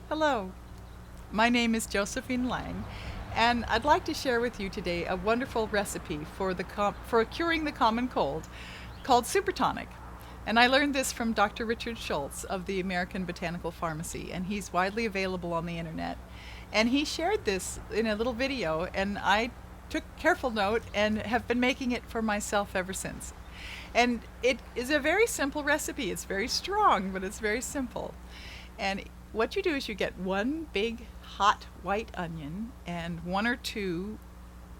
Hello, my name is Josephine Lang, and I'd like to share with you today a wonderful recipe for curing the common cold called Super Tonic. And I learned this from Dr. Richard Schultz of the American Botanical Pharmacy, and he's widely available on the internet. And he shared this in a little video, and I took careful note and have been making it for myself ever since. And it is a very simple recipe. It's very strong, but it's very simple. And what you do is you get one big hot white onion and one or two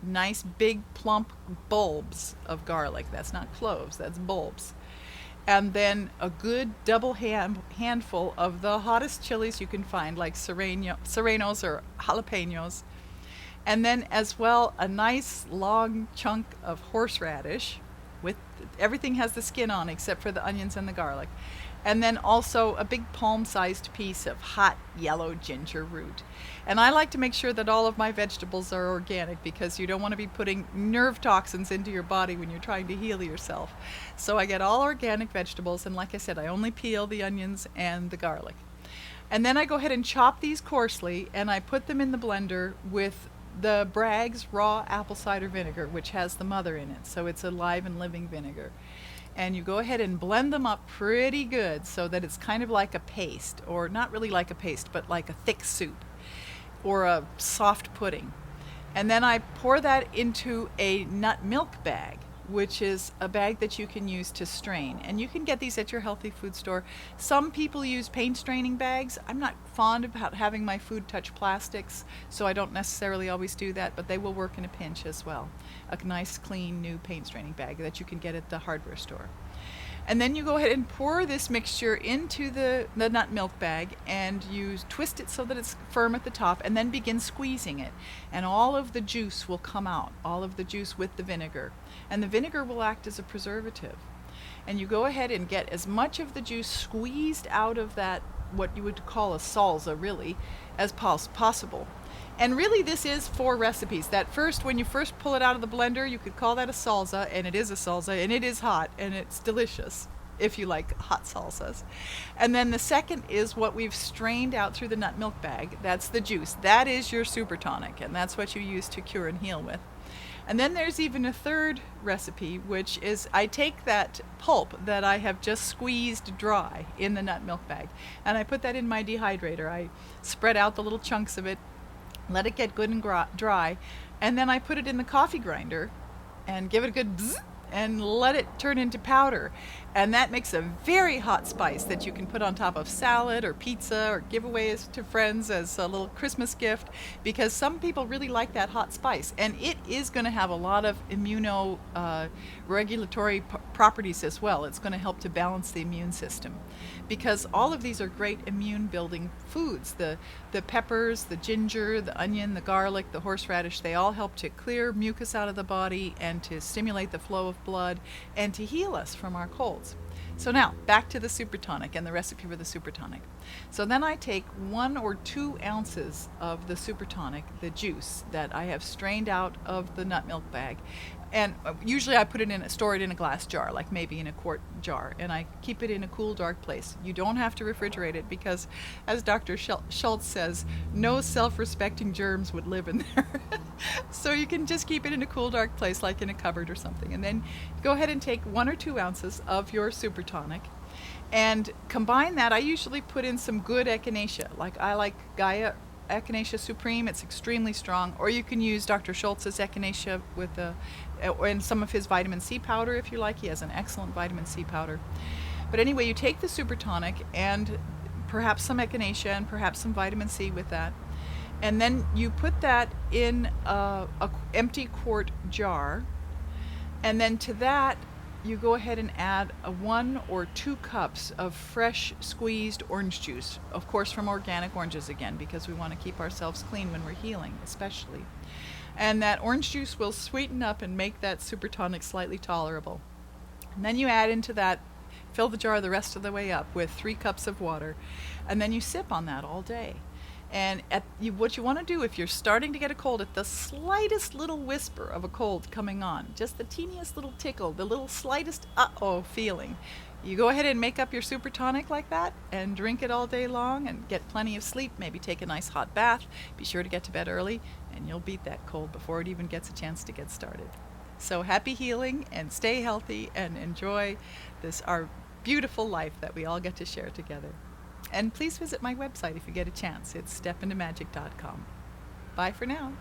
nice big plump bulbs of garlic. That's not cloves, that's bulbs. And then a good handful of the hottest chilies you can find, like serranos or jalapenos. And then, as well, a nice long chunk of horseradish with everything has the skin on except for the onions and the garlic. And then also a big palm-sized piece of hot yellow ginger root. And I like to make sure that all of my vegetables are organic because you don't want to be putting nerve toxins into your body when you're trying to heal yourself. So I get all organic vegetables, and like I said, I only peel the onions and the garlic. And then I go ahead and chop these coarsely, and I put them in the blender with the Bragg's raw apple cider vinegar, which has the mother in it, so it's a live and living vinegar. And you go ahead and blend them up pretty good so that it's kind of like a paste, or not really like a paste, but like a thick soup or a soft pudding. And then I pour that into a nut milk bag, which is a bag that you can use to strain. And you can get these at your healthy food store. Some people use paint straining bags. I'm not fond of having my food touch plastics, so I don't necessarily always do that, but they will work in a pinch as well. A nice, clean, new paint straining bag that you can get at the hardware store. And then you go ahead and pour this mixture into the nut milk bag, and you twist it so that it's firm at the top, and then begin squeezing it. And all of the juice will come out, all of the juice with the vinegar. And the vinegar will act as a preservative. And you go ahead and get as much of the juice squeezed out of that, what you would call a salsa really, as possible. And really this is 4 recipes. That first, when you first pull it out of the blender, you could call that a salsa, and it is a salsa, and it is hot, and it's delicious if you like hot salsas. And then the second is what we've strained out through the nut milk bag. That's the juice. That is your super tonic, and that's what you use to cure and heal with. And then there's even a third recipe, which is I take that pulp that I have just squeezed dry in the nut milk bag, and I put that in my dehydrator. I spread out the little chunks of it, let it get good and dry, and then I put it in the coffee grinder and give it a good bzz and let it turn into powder. And that makes a very hot spice that you can put on top of salad or pizza or give away to friends as a little Christmas gift, because some people really like that hot spice. And it is going to have a lot of immunoregulatory properties as well. It's going to help to balance the immune system, because all of these are great immune building foods. The peppers, the ginger, the onion, the garlic, the horseradish, they all help to clear mucus out of the body and to stimulate the flow of blood and to heal us from our colds. So now back to the super tonic and the recipe for the super tonic. So then I take 1 or 2 ounces of the super tonic, the juice that I have strained out of the nut milk bag, and usually I store it in a glass jar, like maybe in a quart jar, and I keep it in a cool, dark place. You don't have to refrigerate it because, as Dr. Schultz says, no self-respecting germs would live in there. So you can just keep it in a cool, dark place, like in a cupboard or something. And then go ahead and take 1 or 2 ounces of your super tonic and combine that. I usually put in some good echinacea, like I like Gaia Echinacea Supreme. It's extremely strong. Or you can use Dr. Schultz's echinacea and some of his vitamin C powder if you like. He has an excellent vitamin C powder. But anyway, you take the super tonic and perhaps some echinacea and perhaps some vitamin C with that. And then you put that in a empty quart jar. And then to that, you go ahead and add 1 or 2 cups of fresh squeezed orange juice, of course from organic oranges again, because we want to keep ourselves clean when we're healing, especially. And that orange juice will sweeten up and make that super tonic slightly tolerable. And then you add into that, fill the jar the rest of the way up with 3 cups of water, and then you sip on that all day. And what you want to do if you're starting to get a cold, at the slightest little whisper of a cold coming on, just the teeniest little tickle, the little slightest uh-oh feeling, You go ahead and make up your super tonic like that and drink it all day long and get plenty of sleep. Maybe take a nice hot bath. Be sure to get to bed early, and you'll beat that cold before it even gets a chance to get started. So happy healing and stay healthy and enjoy this our beautiful life that we all get to share together. And please visit my website if you get a chance. It's stepintomagic.com. Bye for now.